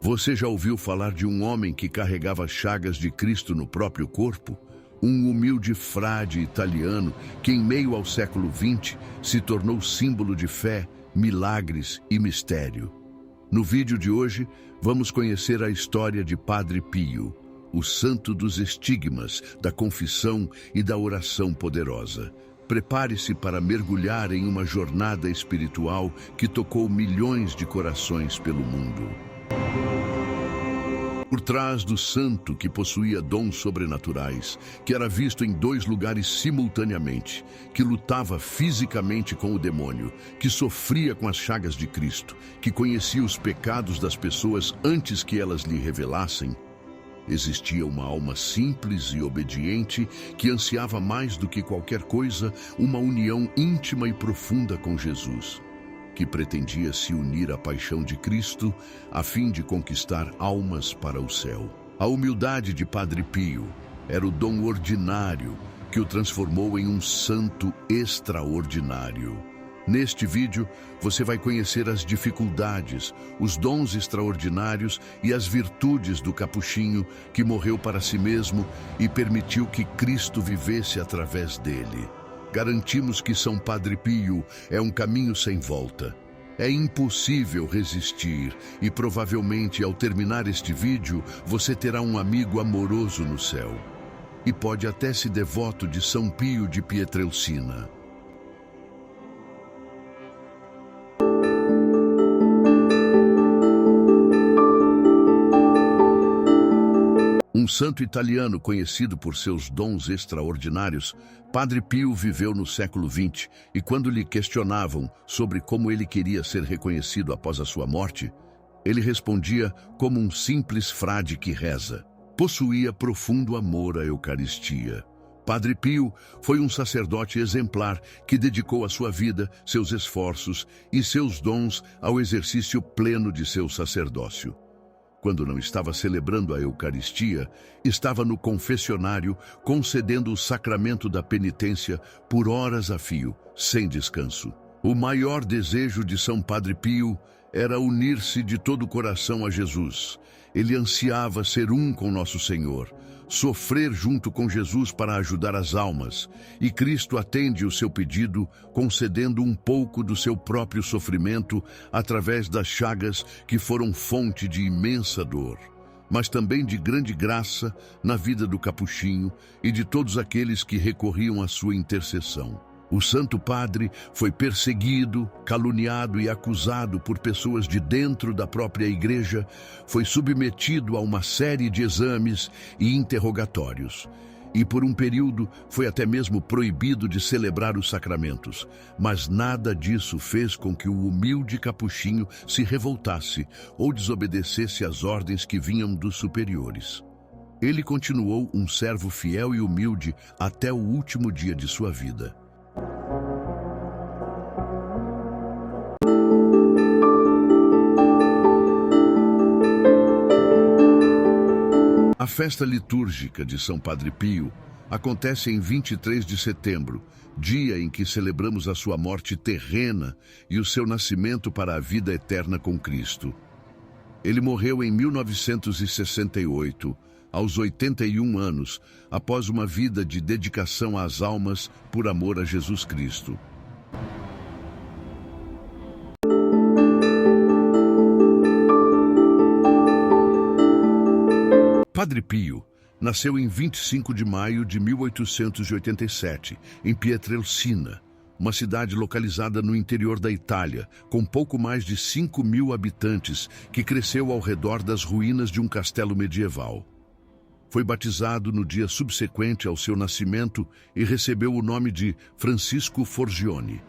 Você já ouviu falar de um homem que carregava as chagas de Cristo no próprio corpo? Um humilde frade italiano que, em meio ao século XX, se tornou símbolo de fé, milagres e mistério. No vídeo de hoje, vamos conhecer a história de Padre Pio, o santo dos estigmas, da confissão e da oração poderosa. Prepare-se para mergulhar em uma jornada espiritual que tocou milhões de corações pelo mundo. Por trás do santo que possuía dons sobrenaturais, que era visto em 2 lugares simultaneamente, que lutava fisicamente com o demônio, que sofria com as chagas de Cristo, que conhecia os pecados das pessoas antes que elas lhe revelassem, existia uma alma simples e obediente que ansiava mais do que qualquer coisa uma união íntima e profunda com Jesus, que pretendia se unir à paixão de Cristo a fim de conquistar almas para o céu. A humildade de Padre Pio era o dom ordinário que o transformou em um santo extraordinário. Neste vídeo, você vai conhecer as dificuldades, os dons extraordinários e as virtudes do capuchinho que morreu para si mesmo e permitiu que Cristo vivesse através dele. Garantimos que São Padre Pio é um caminho sem volta. É impossível resistir e provavelmente ao terminar este vídeo você terá um amigo amoroso no céu. E pode até ser devoto de São Pio de Pietrelcina. Um santo italiano conhecido por seus dons extraordinários, Padre Pio viveu no século XX e quando lhe questionavam sobre como ele queria ser reconhecido após a sua morte, ele respondia como um simples frade que reza. Possuía profundo amor à Eucaristia. Padre Pio foi um sacerdote exemplar que dedicou a sua vida, seus esforços e seus dons ao exercício pleno de seu sacerdócio. Quando não estava celebrando a Eucaristia, estava no confessionário concedendo o sacramento da penitência por horas a fio, sem descanso. O maior desejo de São Padre Pio era unir-se de todo o coração a Jesus. Ele ansiava ser um com Nosso Senhor, sofrer junto com Jesus para ajudar as almas, e Cristo atende o seu pedido, concedendo um pouco do seu próprio sofrimento através das chagas que foram fonte de imensa dor, mas também de grande graça na vida do capuchinho e de todos aqueles que recorriam à sua intercessão. O Santo Padre foi perseguido, caluniado e acusado por pessoas de dentro da própria igreja, foi submetido a uma série de exames e interrogatórios. E por um período foi até mesmo proibido de celebrar os sacramentos. Mas nada disso fez com que o humilde capuchinho se revoltasse ou desobedecesse às ordens que vinham dos superiores. Ele continuou um servo fiel e humilde até o último dia de sua vida. A festa litúrgica de São Padre Pio acontece em 23 de setembro, dia em que celebramos a sua morte terrena e o seu nascimento para a vida eterna com Cristo. Ele morreu em 1968, aos 81 anos, após uma vida de dedicação às almas por amor a Jesus Cristo. Padre Pio nasceu em 25 de maio de 1887, em Pietrelcina, uma cidade localizada no interior da Itália, com pouco mais de 5.000 habitantes, que cresceu ao redor das ruínas de um castelo medieval. Foi batizado no dia subsequente ao seu nascimento e recebeu o nome de Francisco Forgione.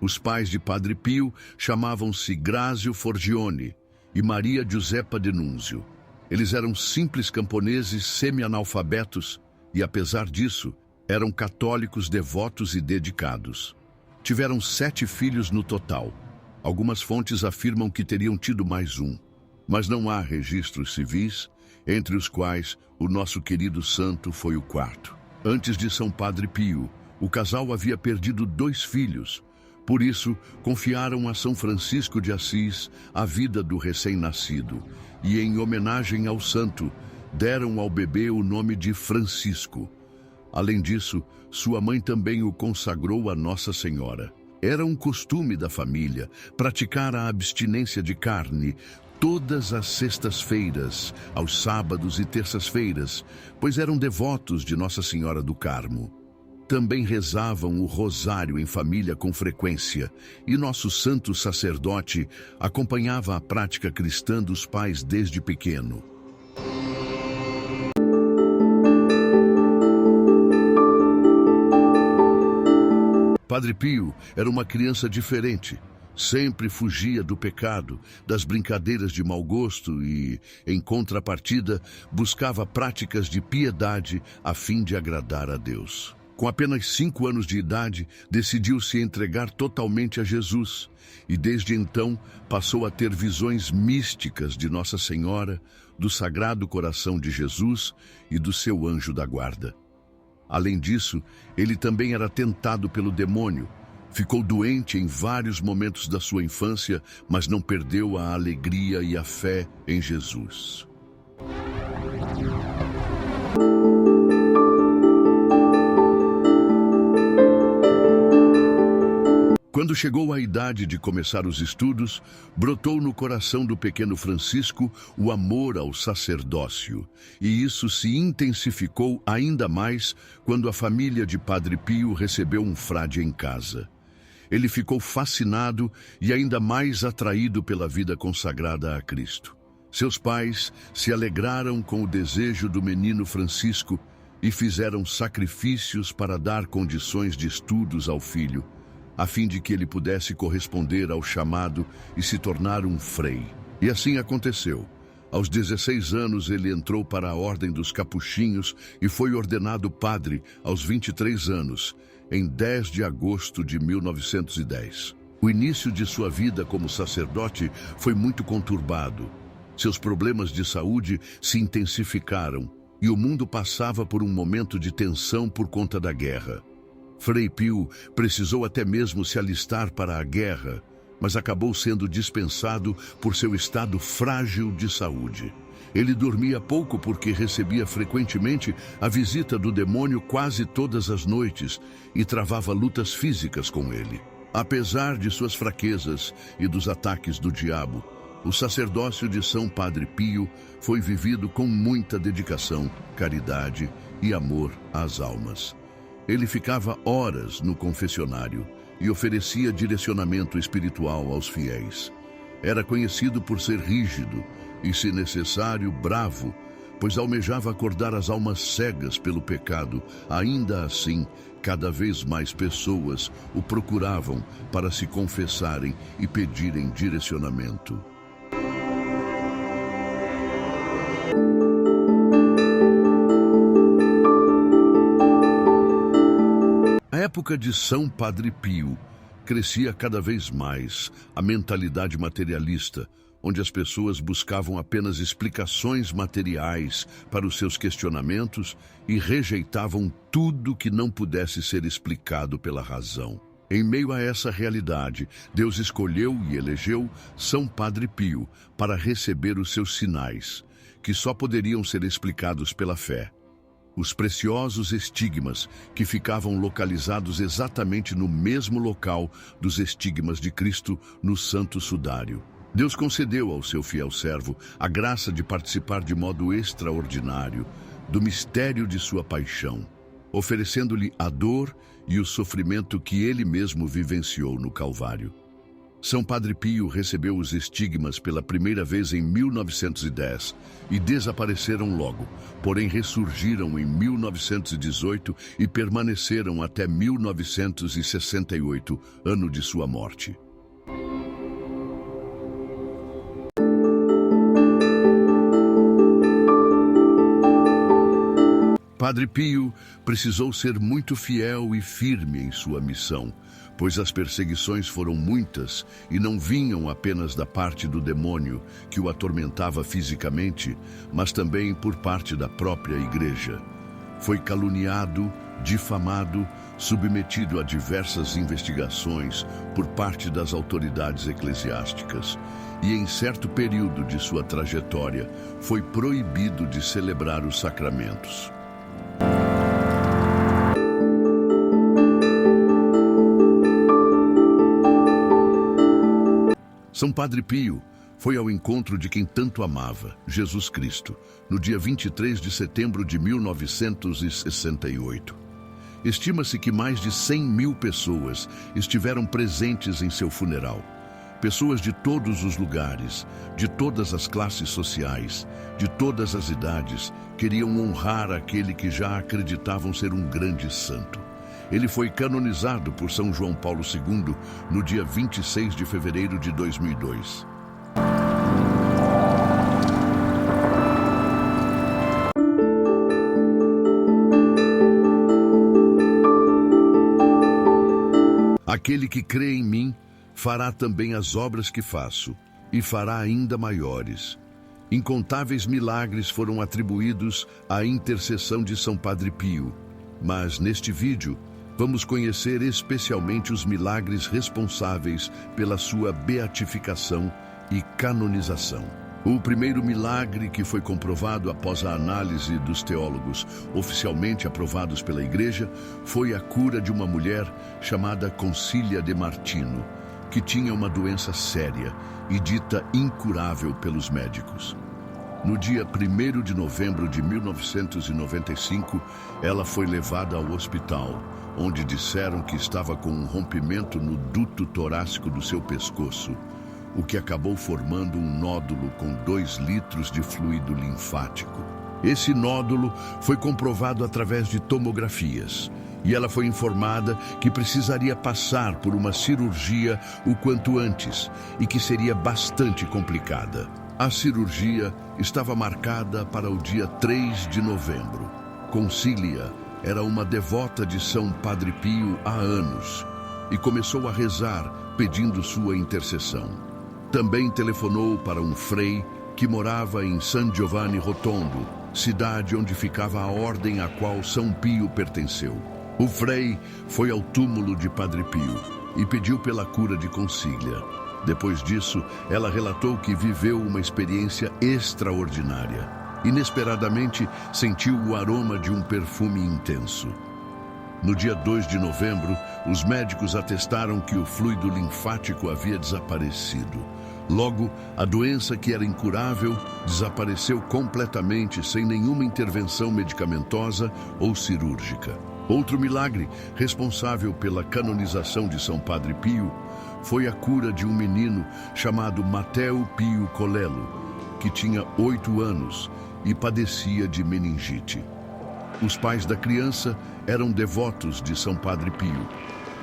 Os pais de Padre Pio chamavam-se Grazio Forgione e Maria Giuseppa Denunzio. Eles eram simples camponeses semi-analfabetos e, apesar disso, eram católicos devotos e dedicados. Tiveram 7 filhos no total. Algumas fontes afirmam que teriam tido mais um, mas não há registros civis, entre os quais o nosso querido santo foi o 4º. Antes de São Padre Pio, O casal havia perdido 2 filhos. Por isso, confiaram a São Francisco de Assis a vida do recém-nascido e, em homenagem ao santo, deram ao bebê o nome de Francisco. Além disso, sua mãe também o consagrou a Nossa Senhora. Era um costume da família praticar a abstinência de carne todas as sextas-feiras, aos sábados e terças-feiras, pois eram devotos de Nossa Senhora do Carmo. Também rezavam o rosário em família com frequência, e nosso santo sacerdote acompanhava a prática cristã dos pais desde pequeno. Padre Pio era uma criança diferente. Sempre fugia do pecado, das brincadeiras de mau gosto e, em contrapartida, buscava práticas de piedade a fim de agradar a Deus. Com apenas 5 anos de idade, decidiu se entregar totalmente a Jesus e, desde então, passou a ter visões místicas de Nossa Senhora, do Sagrado Coração de Jesus e do seu anjo da guarda. Além disso, ele também era tentado pelo demônio. Ficou doente em vários momentos da sua infância, mas não perdeu a alegria e a fé em Jesus. Quando chegou a idade de começar os estudos, brotou no coração do pequeno Francisco o amor ao sacerdócio, e isso se intensificou ainda mais quando a família de Padre Pio recebeu um frade em casa. Ele ficou fascinado e ainda mais atraído pela vida consagrada a Cristo. Seus pais se alegraram com o desejo do menino Francisco e fizeram sacrifícios para dar condições de estudos ao filho, a fim de que ele pudesse corresponder ao chamado e se tornar um frei. E assim aconteceu. Aos 16 anos, ele entrou para a Ordem dos Capuchinhos e foi ordenado padre aos 23 anos, em 10 de agosto de 1910. O início de sua vida como sacerdote foi muito conturbado. Seus problemas de saúde se intensificaram e o mundo passava por um momento de tensão por conta da guerra. Frei Pio precisou até mesmo se alistar para a guerra, mas acabou sendo dispensado por seu estado frágil de saúde. Ele dormia pouco porque recebia frequentemente a visita do demônio quase todas as noites e travava lutas físicas com ele. Apesar de suas fraquezas e dos ataques do diabo, o sacerdócio de São Padre Pio foi vivido com muita dedicação, caridade e amor às almas. Ele ficava horas no confessionário e oferecia direcionamento espiritual aos fiéis. Era conhecido por ser rígido e, se necessário, bravo, pois almejava acordar as almas cegas pelo pecado. Ainda assim, cada vez mais pessoas o procuravam para se confessarem e pedirem direcionamento. A época de São Padre Pio crescia cada vez mais a mentalidade materialista, onde as pessoas buscavam apenas explicações materiais para os seus questionamentos e rejeitavam tudo que não pudesse ser explicado pela razão. Em meio a essa realidade, Deus escolheu e elegeu São Padre Pio para receber os seus sinais, que só poderiam ser explicados pela fé. Os preciosos estigmas que ficavam localizados exatamente no mesmo local dos estigmas de Cristo no Santo Sudário. Deus concedeu ao seu fiel servo a graça de participar de modo extraordinário do mistério de sua paixão, oferecendo-lhe a dor e o sofrimento que ele mesmo vivenciou no Calvário. São Padre Pio recebeu os estigmas pela primeira vez em 1910 e desapareceram logo, porém ressurgiram em 1918 e permaneceram até 1968, ano de sua morte. Padre Pio precisou ser muito fiel e firme em sua missão, pois as perseguições foram muitas e não vinham apenas da parte do demônio que o atormentava fisicamente, mas também por parte da própria igreja. Foi caluniado, difamado, submetido a diversas investigações por parte das autoridades eclesiásticas, e em certo período de sua trajetória foi proibido de celebrar os sacramentos. São Padre Pio foi ao encontro de quem tanto amava, Jesus Cristo, no dia 23 de setembro de 1968. Estima-se que mais de 100.000 pessoas estiveram presentes em seu funeral. Pessoas de todos os lugares, de todas as classes sociais, de todas as idades, queriam honrar aquele que já acreditavam ser um grande santo. Ele foi canonizado por São João Paulo II no dia 26 de fevereiro de 2002. Aquele que crê em mim fará também as obras que faço, e fará ainda maiores. Incontáveis milagres foram atribuídos à intercessão de São Padre Pio, mas neste vídeo vamos conhecer especialmente os milagres responsáveis pela sua beatificação e canonização. O primeiro milagre que foi comprovado após a análise dos teólogos oficialmente aprovados pela Igreja foi a cura de uma mulher chamada Concília de Martino, que tinha uma doença séria e dita incurável pelos médicos. No dia 1º de novembro de 1995, ela foi levada ao hospital, onde disseram que estava com um rompimento no duto torácico do seu pescoço, o que acabou formando um nódulo com 2 litros de fluido linfático. Esse nódulo foi comprovado através de tomografias, e ela foi informada que precisaria passar por uma cirurgia o quanto antes e que seria bastante complicada. A cirurgia estava marcada para o dia 3 de novembro. Concília era uma devota de São Padre Pio há anos e começou a rezar pedindo sua intercessão. Também telefonou para um frei que morava em San Giovanni Rotondo, cidade onde ficava a ordem a qual São Pio pertenceu. O frei foi ao túmulo de Padre Pio e pediu pela cura de Concília. Depois disso, ela relatou que viveu uma experiência extraordinária. Inesperadamente, sentiu o aroma de um perfume intenso. No dia 2 de novembro, os médicos atestaram que o fluido linfático havia desaparecido. Logo, a doença, que era incurável, desapareceu completamente sem nenhuma intervenção medicamentosa ou cirúrgica. Outro milagre, responsável pela canonização de São Padre Pio, foi a cura de um menino chamado Matteo Pio Colello, que tinha 8 anos e padecia de meningite. Os pais da criança eram devotos de São Padre Pio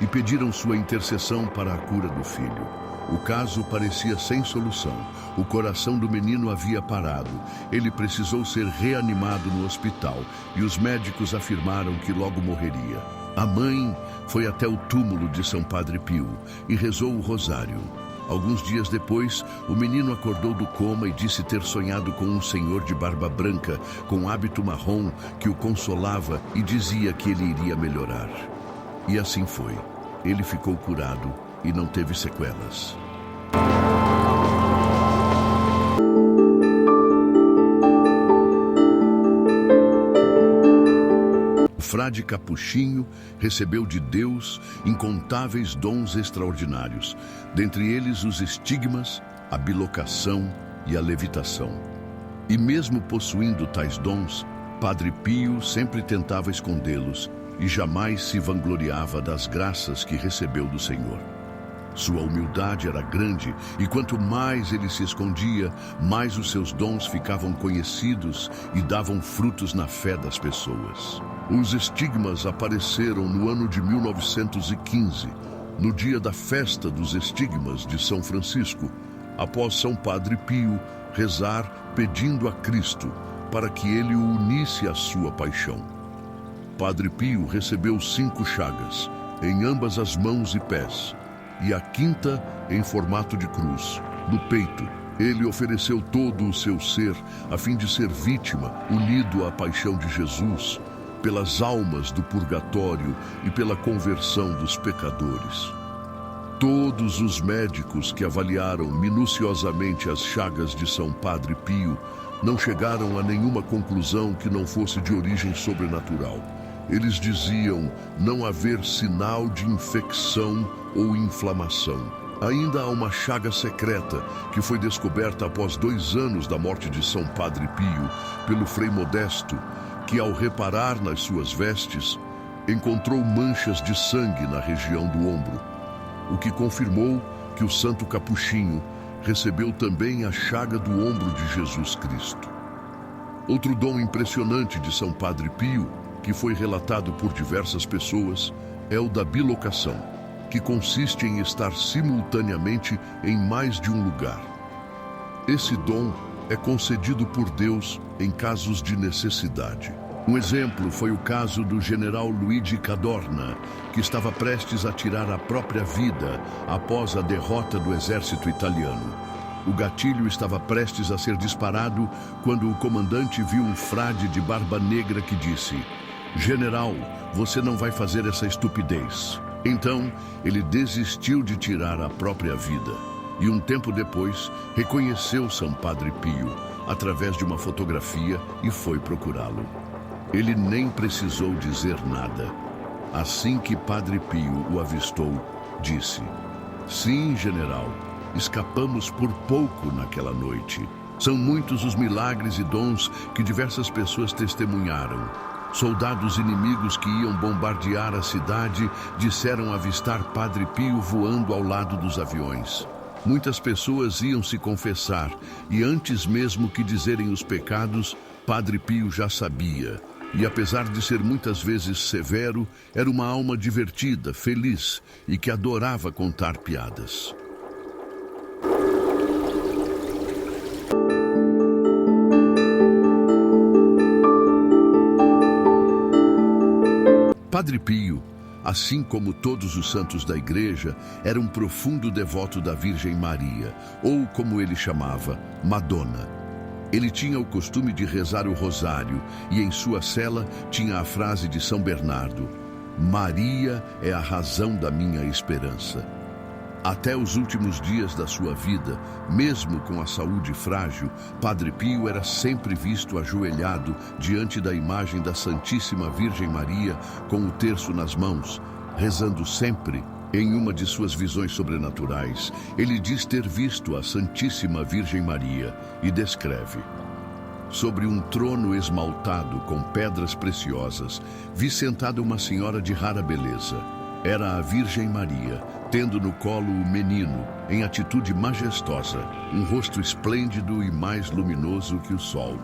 e pediram sua intercessão para a cura do filho. O caso parecia sem solução. O coração do menino havia parado. Ele precisou ser reanimado no hospital e os médicos afirmaram que logo morreria. A mãe foi até o túmulo de São Padre Pio e rezou o rosário. Alguns dias depois, o menino acordou do coma e disse ter sonhado com um senhor de barba branca, com hábito marrom, que o consolava e dizia que ele iria melhorar. E assim foi. Ele ficou curado e não teve sequelas. O frade Capuchinho recebeu de Deus incontáveis dons extraordinários, dentre eles os estigmas, a bilocação e a levitação. E mesmo possuindo tais dons, Padre Pio sempre tentava escondê-los e jamais se vangloriava das graças que recebeu do Senhor. Sua humildade era grande e quanto mais ele se escondia, mais os seus dons ficavam conhecidos e davam frutos na fé das pessoas. Os estigmas apareceram no ano de 1915, no dia da festa dos estigmas de São Francisco, após São Padre Pio rezar pedindo a Cristo para que ele o unisse à sua paixão. Padre Pio recebeu 5 chagas, em ambas as mãos e pés, e a 5ª em formato de cruz, no peito. Ele ofereceu todo o seu ser a fim de ser vítima, unido à paixão de Jesus, pelas almas do purgatório e pela conversão dos pecadores. Todos os médicos que avaliaram minuciosamente as chagas de São Padre Pio não chegaram a nenhuma conclusão que não fosse de origem sobrenatural. Eles diziam não haver sinal de infecção ou inflamação. Ainda há uma chaga secreta que foi descoberta após 2 anos da morte de São Padre Pio pelo Frei Modesto, que ao reparar nas suas vestes, encontrou manchas de sangue na região do ombro, o que confirmou que o santo capuchinho recebeu também a chaga do ombro de Jesus Cristo. Outro dom impressionante de São Padre Pio, que foi relatado por diversas pessoas, é o da bilocação, que consiste em estar simultaneamente em mais de um lugar. Esse dom é concedido por Deus em casos de necessidade. Um exemplo foi o caso do general Luigi Cadorna, que estava prestes a tirar a própria vida após a derrota do exército italiano. O gatilho estava prestes a ser disparado quando o comandante viu um frade de barba negra que disse: "General, você não vai fazer essa estupidez." Então, ele desistiu de tirar a própria vida e um tempo depois reconheceu São Padre Pio através de uma fotografia e foi procurá-lo. Ele nem precisou dizer nada. Assim que Padre Pio o avistou, disse: "Sim, general, escapamos por pouco naquela noite. São muitos os milagres e dons que diversas pessoas testemunharam. Soldados inimigos que iam bombardear a cidade disseram avistar Padre Pio voando ao lado dos aviões. Muitas pessoas iam se confessar e antes mesmo que dizerem os pecados, Padre Pio já sabia. E apesar de ser muitas vezes severo, era uma alma divertida, feliz e que adorava contar piadas." Padre Pio, assim como todos os santos da Igreja, era um profundo devoto da Virgem Maria, ou como ele chamava, Madonna. Ele tinha o costume de rezar o rosário e em sua cela tinha a frase de São Bernardo: "Maria é a razão da minha esperança." Até os últimos dias da sua vida, mesmo com a saúde frágil, Padre Pio era sempre visto ajoelhado diante da imagem da Santíssima Virgem Maria com o terço nas mãos, rezando sempre. Em uma de suas visões sobrenaturais, ele diz ter visto a Santíssima Virgem Maria e descreve: "Sobre um trono esmaltado com pedras preciosas, vi sentada uma senhora de rara beleza. Era a Virgem Maria, tendo no colo o menino, em atitude majestosa, um rosto esplêndido e mais luminoso que o sol.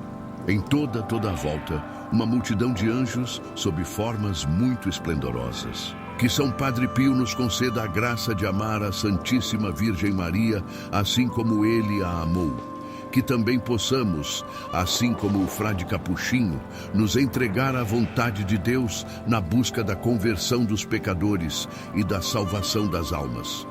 Em toda a volta, uma multidão de anjos sob formas muito esplendorosas. Que São Padre Pio nos conceda a graça de amar a Santíssima Virgem Maria, assim como ele a amou. Que também possamos, assim como o frade Capuchinho, nos entregar à vontade de Deus na busca da conversão dos pecadores e da salvação das almas.